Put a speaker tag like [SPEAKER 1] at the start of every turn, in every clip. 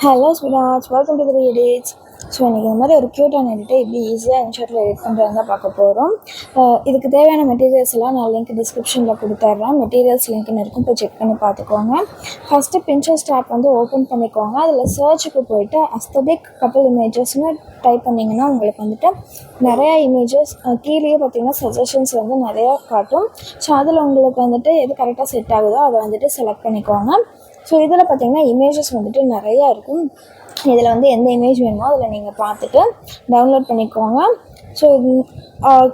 [SPEAKER 1] Hello sweethearts, welcome to the edits. So இன்றைக்கி இந்த மாதிரி ஒரு க்யூட்டான எடிட்டை எப்படி ஈஸியாக இன்ஷாட்டில் எடிட் பண்ணுறது தான் பார்க்க போகிறோம். இதுக்கு தேவையான மெட்டீரியல்ஸ் எல்லாம் நான் லிங்க் டிஸ்கிரிப்ஷனில் கொடுத்துட்றேன். மெட்டீரியல்ஸ் லிங்க்னு இருக்கும், இப்போ செக் பண்ணி பார்த்துக்கோங்க. ஃபஸ்ட்டு பின்ட்ரெஸ்ட் ஆப் வந்து ஓப்பன் பண்ணிக்கோங்க. அதில் சர்ச்சுக்கு போயிட்டு அஸ்தட்டிக் கப்பல் இமேஜஸ்னு டைப் பண்ணிங்கன்னா உங்களுக்கு வந்துட்டு நிறையா இமேஜஸ் கீழேயே பார்த்திங்கன்னா சஜஷன்ஸ் வந்து நிறையா காட்டும். ஸோ அதில் உங்களுக்கு வந்துட்டு எது கரெக்டாக செட் ஆகுதோ அதை வந்துட்டு செலக்ட் பண்ணிக்கோங்க. ஸோ இதில் பார்த்திங்கன்னா இமேஜஸ் வந்துட்டு நிறையா இருக்கும். இதில் வந்து எந்த இமேஜ் வேணுமோ அதில் நீங்கள் பார்த்துட்டு டவுன்லோட் பண்ணிக்கோங்க. ஸோ இது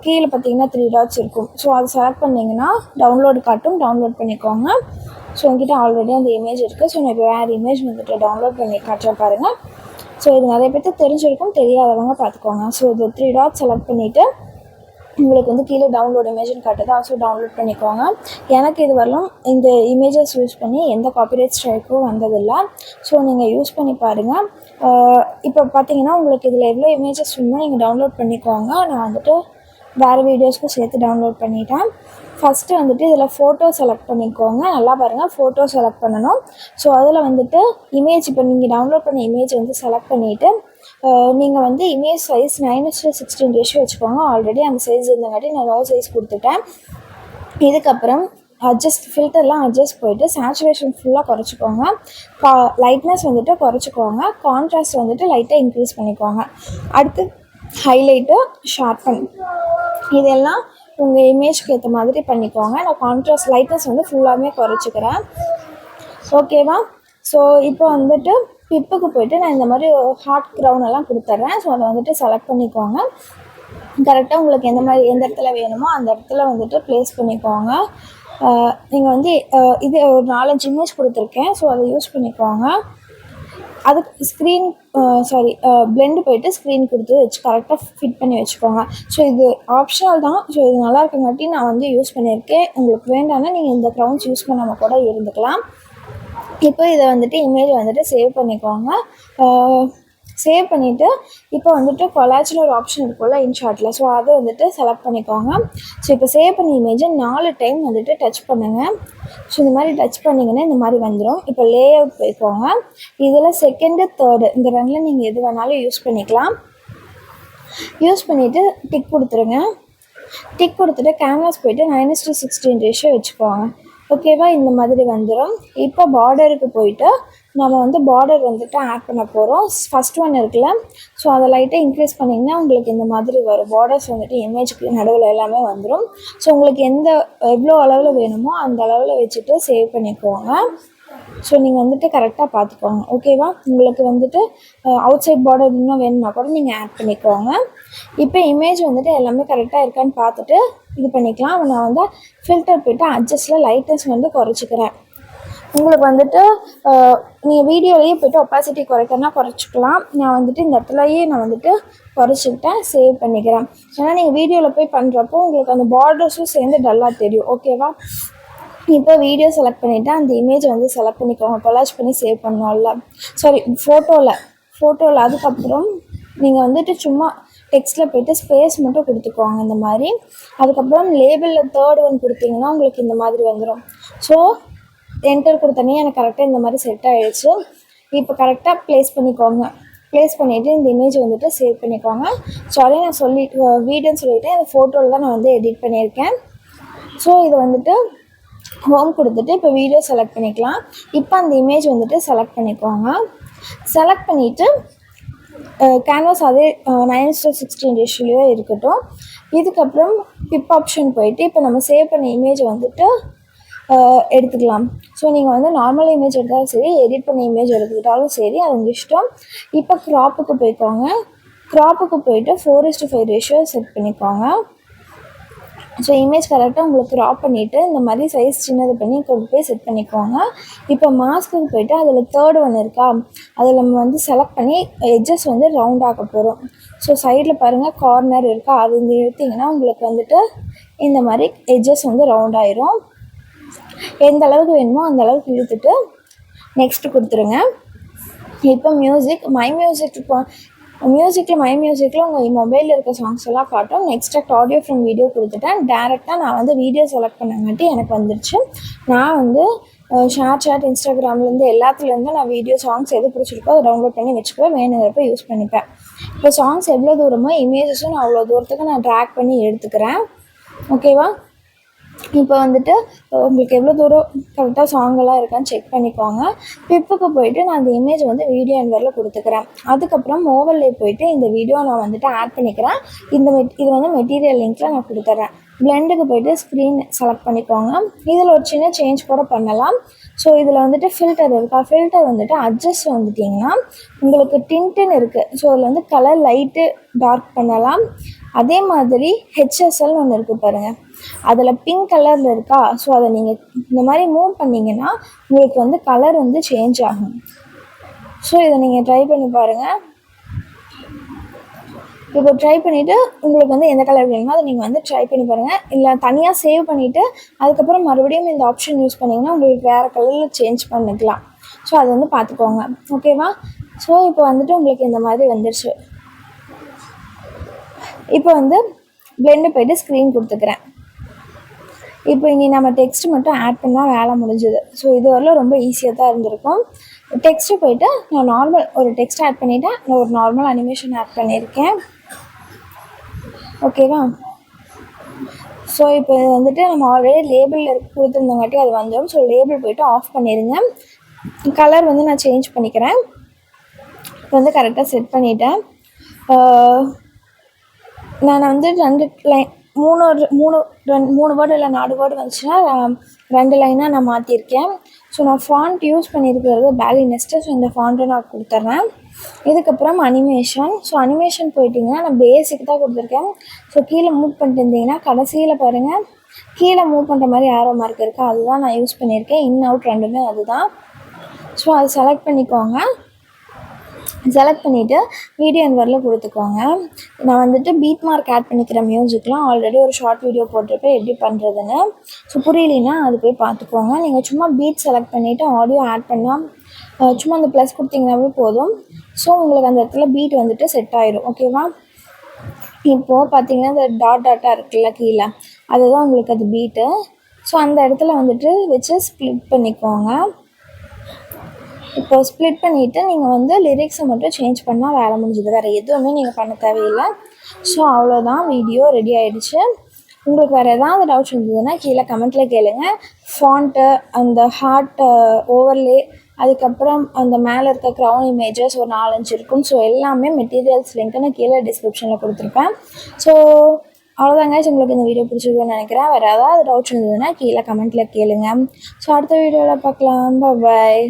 [SPEAKER 1] கீழே பார்த்திங்கன்னா 3 டாட்ஸ் இருக்கும். ஸோ அதை செலக்ட் பண்ணிங்கன்னா டவுன்லோடு காட்டும், டவுன்லோட் பண்ணிக்கோங்க. ஸோ என்கிட்ட ஆல்ரெடி அந்த இமேஜ் இருக்குது. ஸோ நான் இப்போ வேறு இமேஜ் வந்துட்டு டவுன்லோட் பண்ணி காட்டுறேன் பாருங்கள். ஸோ இது நிறைய பேருக்கு தெரிஞ்சிருக்கும், தெரியாதவங்க பார்த்துக்கோங்க. ஸோ இது 3 டாட்ஸ் செலக்ட் பண்ணிவிட்டு உங்களுக்கு வந்து கீழே டவுன்லோட் இமேஜ்னு காட்டுது, ஆல்சோ டவுன்லோட் பண்ணிக்கோங்க. எனக்கு இது வரலும் இந்த இமேஜஸ் யூஸ் பண்ணி எந்த காப்பிரைட் ஸ்ட்ரைக்கும் வந்ததில்லை. ஸோ நீங்கள் யூஸ் பண்ணி பாருங்கள். இப்போ பார்த்தீங்கன்னா உங்களுக்கு இதில் எவ்வளோ இமேஜஸ் வேணுமோ நீங்கள் டவுன்லோட் பண்ணிக்கோங்க. நான் வந்துட்டு வேறு வீடியோஸ்க்கும் சேர்த்து டவுன்லோட் பண்ணிட்டேன். ஃபஸ்ட்டு வந்துட்டு இதில் ஃபோட்டோ செலக்ட் பண்ணிக்கோங்க. நல்லா பாருங்கள், ஃபோட்டோ செலக்ட் பண்ணணும். ஸோ அதில் வந்துட்டு இமேஜ், இப்போ நீங்கள் டவுன்லோட் பண்ண இமேஜ் வந்து செலக்ட் பண்ணிவிட்டு நீங்கள் வந்து இமேஜ் சைஸ் 9:16 ரேஷியோ வச்சுக்கோங்க. ஆல்ரெடி அந்த சைஸ் இருந்தங்காட்டி நான் லோ சைஸ் கொடுத்துட்டேன். இதுக்கப்புறம் ஃபில்டர்லாம் அட்ஜஸ்ட் போயிட்டு சேச்சுரேஷன் ஃபுல்லாக குறைச்சிக்கோங்க. லைட்னஸ் வந்துட்டு குறைச்சிக்கோங்க. கான்ட்ராஸ்ட் வந்துட்டு லைட்டாக இன்க்ரீஸ் பண்ணிக்கோங்க. அடுத்து ஹைலைட்டு, ஷார்ப்பன், இதெல்லாம் உங்கள் இமேஜ்க்கு ஏற்ற மாதிரி பண்ணிக்கோங்க. நான் கான்ட்ராஸ்ட் லைட்னஸ் வந்து ஃபுல்லாமே குறைச்சிக்கிறேன். ஓகேவா? ஸோ இப்போ வந்துட்டு பிப்புக்கு போய்ட்டு நான் இந்த மாதிரி ஹார்ட் க்ரௌன் எல்லாம் கொடுத்துட்றேன். ஸோ அதை வந்துட்டு செலக்ட் பண்ணிக்கோங்க. கரெக்டாக உங்களுக்கு எந்த இடத்துல வேணுமோ அந்த இடத்துல வந்துட்டு ப்ளேஸ் பண்ணிக்கோங்க. நீங்கள் வந்து இது ஒரு 4-5 இமேஜ் கொடுத்துருக்கேன். ஸோ அதை யூஸ் பண்ணிக்கோங்க. அதுக்கு பிளெண்டு போய்ட்டு ஸ்க்ரீன் கொடுத்து வச்சு கரெக்டாக ஃபிட் பண்ணி வச்சுக்கோங்க. ஸோ இது ஆப்ஷனல் தான். ஸோ இது நல்லா இருக்கங்காட்டி நான் வந்து யூஸ் பண்ணியிருக்கேன். உங்களுக்கு வேண்டாம்னா நீங்கள் இந்த க்ரௌன்ஸ் யூஸ் பண்ணாமல் கூட இருந்துக்கலாம். இப்போ இதை வந்துட்டு இமேஜ் வந்துட்டு சேவ் பண்ணிக்கோங்க. சேவ் பண்ணிவிட்டு இப்போ வந்துட்டு கொலாஜ்னு ஒரு ஆப்ஷன் இருக்கும்ல இன்ஷாட்டில், ஸோ அதை வந்துட்டு செலக்ட் பண்ணிக்கோங்க. ஸோ இப்போ சேவ் பண்ண இமேஜை 4 டைம் வந்துட்டு டச் பண்ணுங்கள். ஸோ இந்த மாதிரி டச் பண்ணிங்கன்னா இந்த மாதிரி வந்துடும். இப்போ லே அவுட் போய்க்கோங்க. இதில் 2nd, 3rd இந்த 2ல் நீங்கள் எது வேணாலும் யூஸ் பண்ணிக்கலாம். யூஸ் பண்ணிவிட்டு டிக் கொடுத்துருங்க. டிக் கொடுத்துட்டு கேன்வாஸ் போய்ட்டு 9:16 ரேஷியோ வச்சுக்கோங்க. ஓகேவா? இந்த மாதிரி வந்துடும். இப்போ பார்டருக்கு போயிட்டு நம்ம வந்து பார்டர் வந்துட்டு ஆட் பண்ண போகிறோம். ஃபஸ்ட் ஒன் இருக்குல்ல, ஸோ அதை லைட்டாக இன்க்ரீஸ் பண்ணிங்கன்னா உங்களுக்கு இந்த மாதிரி வரும். பார்டர்ஸ் வந்துட்டு இமேஜுக்கு நடுவில் எல்லாமே வந்துடும். ஸோ உங்களுக்கு எவ்வளோ அளவில் வேணுமோ அந்த அளவில் வச்சுட்டு சேவ் பண்ணிக்கோங்க. ஸோ நீங்கள் வந்துட்டு கரெக்டாக பார்த்துக்கோங்க. ஓகேவா? உங்களுக்கு வந்துட்டு அவுட் சைட் பார்டர் இன்னும் வேணும்னா கூட நீங்கள் ஆட் பண்ணிக்கோங்க. இப்போ இமேஜ் வந்துட்டு எல்லாமே கரெக்டாக இருக்கான்னு பார்த்துட்டு இது பண்ணிக்கலாம். நான் வந்து ஃபில்டர் போய்ட்டு அட்ஜஸ்ட்டில் லைட்னஸ் வந்து குறைச்சிக்கிறேன். உங்களுக்கு வந்துட்டு நீங்கள் வீடியோலேயே போய்ட்டு ஒப்பாசிட்டி குறைக்கணும்னா குறைச்சிக்கலாம். நான் வந்துட்டு இந்த இடத்துலையே நான் வந்துட்டு குறைச்சிக்கிட்டேன், சேவ் பண்ணிக்கிறேன். ஏன்னா நீங்கள் வீடியோவில் போய் பண்ணுறப்போ உங்களுக்கு அந்த பார்டர்ஸும் சேர்ந்து டல்லாக தெரியும். ஓகேவா? இப்போ வீடியோ செலக்ட் பண்ணிவிட்டு அந்த இமேஜ் வந்து செலக்ட் பண்ணிக்கோங்க. கொலாஜ் பண்ணி சேவ் பண்ணோம்ல, ஃபோட்டோவில் அதுக்கப்புறம் நீங்கள் வந்துட்டு சும்மா டெக்ஸ்ட்டில் போய்ட்டு ஸ்பேஸ் மட்டும் கொடுத்துக்கோங்க இந்த மாதிரி. அதுக்கப்புறம் லேபிளில் 3rd ஒன் கொடுத்தீங்கன்னா உங்களுக்கு இந்த மாதிரி வந்துடும். ஸோ என்டர் கொடுத்தனே எனக்கு கரெக்டாக இந்த மாதிரி செட் ஆகிடுச்சு. இப்போ கரெக்டாக ப்ளேஸ் பண்ணிக்கோங்க. ப்ளேஸ் பண்ணிவிட்டு இந்த இமேஜ் வந்துட்டு சேவ் பண்ணிக்கோங்க. சாரி, நான் வீடியோன்னு சொல்லிவிட்டேன். இந்த ஃபோட்டோவில் தான் நான் வந்து எடிட் பண்ணியிருக்கேன். ஸோ இது வந்துட்டு ஹோம் கொடுத்துட்டு இப்போ வீடியோ செலக்ட் பண்ணிக்கலாம். இப்போ அந்த இமேஜ் வந்துட்டு செலக்ட் பண்ணிக்கோங்க. செலக்ட் பண்ணிவிட்டு கேன்வாஸ் அதே 9:16 ரேஷியோவே இருக்கட்டும். இதுக்கப்புறம் பிப் ஆப்ஷன் போயிட்டு இப்போ நம்ம சேவ் பண்ண இமேஜ் வந்துட்டு எடுத்துக்கலாம். ஸோ நீங்கள் வந்து நார்மல் இமேஜ் எடுத்தாலும் சரி, எடிட் பண்ண இமேஜ் எடுத்துக்கிட்டாலும் சரி, அது உங்கள் இஷ்டம். இப்போ க்ராப்புக்கு போய்க்கோங்க. க்ராப்புக்கு போயிட்டு 4:5 ரேஷியோ செட் பண்ணிக்கோங்க. ஸோ இமேஜ் கரெக்டாக உங்களுக்கு க்ராப் பண்ணிவிட்டு இந்த மாதிரி சைஸ் சின்னது பண்ணி கொண்டு போய் செட் பண்ணிக்கோங்க. இப்போ மாஸ்க்குக்கு போய்ட்டு அதில் 3rd ஒன் இருக்கா, அதில் நம்ம வந்து செலக்ட் பண்ணி எட்ஜஸ் வந்து ரவுண்ட் ஆக்க போகிறோம். ஸோ சைடில் பாருங்கள் கார்னர் இருக்கா, அது வந்து எடுத்திங்கன்னா உங்களுக்கு வந்துட்டு இந்த மாதிரி எட்ஜஸ் வந்து ரவுண்ட் ஆயிரும். எந்த அளவுக்கு வேணுமோ அந்த அளவுக்கு இழுத்துட்டு நெக்ஸ்ட்டு கொடுத்துருங்க. இப்போ மை மியூசிக் மியூசிக்கில் மை மியூசிக்கில் உங்கள் மொபைலில் இருக்க சாங்ஸ் எல்லாம் காட்டும். எக்ஸ்ட்ராக்ட் ஆடியோ ஃப்ரம் வீடியோ கொடுத்துட்டேன். டேரெக்டாக நான் வந்து வீடியோ செலக்ட் பண்ணங்காட்டி எனக்கு வந்துருச்சு. நான் வந்து ஷேர் இன்ஸ்டாகிராம்லேருந்து எல்லாத்துலேருந்து நான் வீடியோ சாங்ஸ் எது பிடிச்சிருக்கோ அதை டவுன்லோட் பண்ணி வச்சுக்குவேன். வேணுங்கிறப்ப யூஸ் பண்ணிப்பேன். இப்போ சாங்ஸ் எவ்வளோ தூரமோ இமேஜஸும் நான் அவ்வளோ தூரத்துக்கு நான் ட்ராக் பண்ணி எடுத்துக்கிறேன். ஓகேவா? இப்போ வந்துட்டு உங்களுக்கு எவ்வளோ தூரம் கரெக்டாக சாங்கெல்லாம் இருக்கான்னு செக் பண்ணிக்கோங்க. பிப்புக்கு போயிட்டு நான் அந்த இமேஜ் வந்து வீடியோ என்வரில் கொடுத்துக்கிறேன். அதுக்கப்புறம் ஓவர்லே போயிட்டு இந்த வீடியோ நான் வந்துட்டு ஆட் பண்ணிக்கிறேன். இது வந்து மெட்டீரியல் லிங்க்கில் நான் கொடுத்துட்றேன். பிளெண்டுக்கு போயிட்டு ஸ்க்ரீன் செலக்ட் பண்ணிக்கோங்க. இதில் ஒரு சின்ன சேஞ்ச் கூட பண்ணலாம். ஸோ இதில் வந்துட்டு ஃபில்டர் இருக்கா, ஃபில்டர் வந்துட்டு அட்ஜஸ்ட் வந்துட்டிங்கன்னா உங்களுக்கு டின்ட்டுன்னு இருக்குது. ஸோ அதில் வந்து கலர் லைட்டு டார்க் பண்ணலாம். அதே மாதிரி ஹெச்எஸ்எல்னு ஒன்று இருக்குது பாருங்கள், அதில் பிங்க் கலரில் இருக்கா. ஸோ அதை நீங்கள் இந்த மாதிரி மூவ் பண்ணிங்கன்னா உங்களுக்கு வந்து கலர் வந்து சேஞ்ச் ஆகும். ஸோ இதை நீங்கள் ட்ரை பண்ணி பாருங்கள். இப்போ ட்ரை பண்ணிவிட்டு உங்களுக்கு வந்து எந்த கலர் வேணுமோ அதை நீங்கள் வந்து ட்ரை பண்ணி பாருங்கள். இல்லை தனியாக சேவ் பண்ணிவிட்டு அதுக்கப்புறம் மறுபடியும் இந்த ஆப்ஷன் யூஸ் பண்ணிங்கன்னா உங்களுக்கு வேறு கலரில் சேஞ்ச் பண்ணிக்கலாம். ஸோ அதை வந்து பார்த்துக்கோங்க. ஓகேவா? ஸோ இப்போ வந்துட்டு உங்களுக்கு இந்த மாதிரி வந்துடுச்சு. இப்போ வந்து பிளெண்டு போய்ட்டு ஸ்க்ரீன் கொடுத்துக்கிறேன். இப்போ இனி நம்ம டெக்ஸ்ட் மட்டும் ஆட் பண்ணால் வேலை முடிஞ்சுது. ஸோ இது வரலாம் ரொம்ப ஈஸியாக தான் இருந்திருக்கும். டெக்ஸ்ட்டு போய்ட்டு நான் நார்மல் ஒரு டெக்ஸ்ட் ஆட் பண்ணிவிட்டேன். நான் ஒரு நார்மல் அனிமேஷன் ஆட் பண்ணியிருக்கேன். ஓகேவா? ஸோ இப்போ இது வந்துட்டு நம்ம ஆல்ரெடி லேபிளில் கொடுத்துருந்தங்காட்டி அது வந்துடும். ஸோ லேபிள் போய்ட்டு ஆஃப் பண்ணிடுங்க. கலர் வந்து நான் சேஞ்ச் பண்ணிக்கிறேன். இப்போ வந்து கரெக்டாக செட் பண்ணிவிட்டேன். நான் வந்து 2 லைன் 3 வேர்டு இல்லை 4 வேர்டு வந்துச்சுன்னா 2 லைனாக நான் மாற்றிருக்கேன். ஸோ நான் ஃபாண்ட் யூஸ் பண்ணியிருக்கிறது பேலி நெஸ்ட்டு. ஸோ இந்த ஃபாண்ட்டை நான் கொடுத்துட்றேன். இதுக்கப்புறம் அனிமேஷன். ஸோ அனிமேஷன் போயிட்டிங்கன்னா நான் பேசிக் தான் கொடுத்துருக்கேன். ஸோ கீழே மூவ் பண்ணிட்டு இருந்தீங்கன்னா கடைசியில் பாருங்கள், கீழே மூவ் பண்ணுற மாதிரி ஆரோ மார்க் இருக்குது, அதுதான் நான் யூஸ் பண்ணியிருக்கேன். இன் அவுட் ரெண்டுமே அதுதான். ஸோ அதை செலக்ட் பண்ணிக்கோங்க. செலக்ட் பண்ணிவிட்டு வீடியோ என்வரில் கொடுத்துக்கோங்க. நான் வந்துட்டு பீட் மார்க் ஆட் பண்ணிக்கிறேன். மியூசிக்லாம் ஆல்ரெடி ஒரு ஷார்ட் வீடியோ போட்டிருப்பேன் எப்படி பண்ணுறதுன்னு. ஸோ புரியலைன்னா அது போய் பார்த்துக்கோங்க. நீங்கள் சும்மா பீட் செலக்ட் பண்ணிவிட்டு ஆடியோ ஆட் பண்ணால் சும்மா அந்த ப்ளஸ் கொடுத்தீங்கன்னாவே போதும். ஸோ உங்களுக்கு அந்த இடத்துல பீட் வந்துட்டு செட் ஆயிடும். ஓகேவா? இப்போது பார்த்தீங்கன்னா இந்த டாட்டாக இருக்குல்ல கீழே, அதுதான் உங்களுக்கு அது பீட்டு. ஸோ அந்த இடத்துல வந்துட்டு வச்சு ஸ்ப்ளிட் பண்ணிக்கோங்க. இப்போ ஸ்ப்ளிட் பண்ணிவிட்டு நீங்கள் வந்து லிரிக்ஸை மட்டும் சேஞ்ச் பண்ணால் வேலை முடிஞ்சுது. வேறு எதுவுமே நீங்கள் பண்ண தேவையில்லை. ஸோ அவ்வளோதான், வீடியோ ரெடி ஆகிடுச்சு. உங்களுக்கு வேறு ஏதாவது டவுட்ஸ் இருந்ததுன்னா கீழே கமெண்ட்டில் கேளுங்க. ஃபாண்ட்டு, அந்த ஹார்ட் ஓவர்லே, அதுக்கப்புறம் அந்த மேலே இருக்க க்ரௌன் இமேஜஸ் ஒரு 4-5 இருக்கும். ஸோ எல்லாமே மெட்டீரியல்ஸ் லிங்க்கு நான் கீழே டிஸ்கிரிப்ஷனில் கொடுத்துருப்பேன். ஸோ அவ்வளோதாங்க. உங்களுக்கு இந்த வீடியோ பிடிச்சிருக்குன்னு நினைக்கிறேன். வேறு ஏதாவது டவுட்ஸ் இருந்ததுன்னா கீழே கமெண்ட்டில் கேளுங்க. ஸோ அடுத்த வீடியோவில் பார்க்கலாம். பாய்.